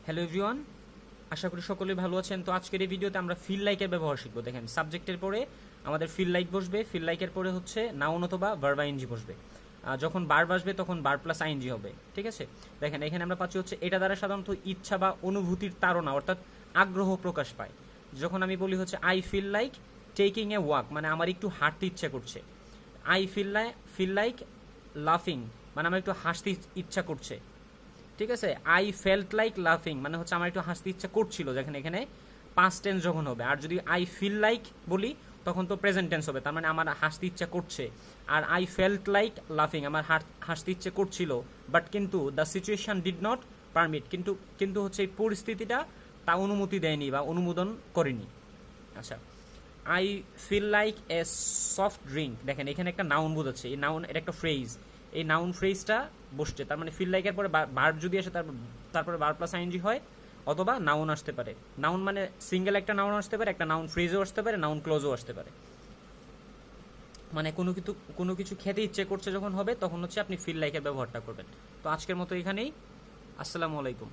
Hello everyone, আশা করি সকলেই ভালো আছেন। তো আজকের এই ভিডিওতে আমরা ফিল লাইকের ব্যবহার শিখবো। দেখেন, সাবজেক্টের পরে আমাদের ফিল লাইক বসবে, ফিল লাইকের পরে হচ্ছে নাউন অথবা ভার্ব আইএনজি বসবে। যখন ভার্ব আসবে তখন ভার্ব প্লাস আইএনজি হবে, ঠিক আছে? দেখেন, এখানে আমরা পাচ্ছি হচ্ছে এটা দ্বারা সাধারণত ইচ্ছা বা অনুভূতির তাড়না অর্থাৎ আগ্রহ প্রকাশ পায়। যখন আমি বলি হচ্ছে I feel like taking a walk, মানে আমার একটু হাঁটতে ইচ্ছা করছে। আই ফিল লাইক লাফিং, মানে আমার একটু হাসতে ইচ্ছা করছে, ঠিক আছে? আই ফেল্ট লাইক লাফিং মানে হচ্ছে আমার একটু হাসতে ইচ্ছা করছিল, যেখানে এখানে পাস্ট টেন্স যখন হবে। আর যদি আই ফিল লাইক বলি তখন তো প্রেজেন্ট টেন্স হবে, তার মানে আমার হাসতে ইচ্ছা করছে। আর আই ফেল্ট লাইক লাফিং আমার হাসতে ইচ্ছে করছিল, বাট কিন্তু the situation did not permit, কিন্তু হচ্ছে এই পরিস্থিতিটা তা অনুমতি দেয়নি বা অনুমোদন করেনি। আচ্ছা, I feel like a soft drink, দেখেন এখানে একটা নাউন বোঝাচ্ছে। এই নাউন, এটা একটা ফ্রেজ, এই নাউন ফ্রেজটা বসছে। তার মানে ফিল লাইকের পরে ভার্ব যদি আসে তারপরে ভার্ব প্লাস আইএনজি হয়, অথবা নাউন আসতে পারে। নাউন মানে সিঙ্গেল একটা নাউন আসতে পারে, একটা নাউন ফ্রেজও আসতে পারে, নাউন ক্লোজও আসতে পারে। মানে কোনো কিছু খেতে ইচ্ছে করছে যখন হবে, তখন হচ্ছে আপনি ফিল লাইকের ব্যবহারটা করবেন। তো আজকের মতো এখানেই। আসসালামু আলাইকুম।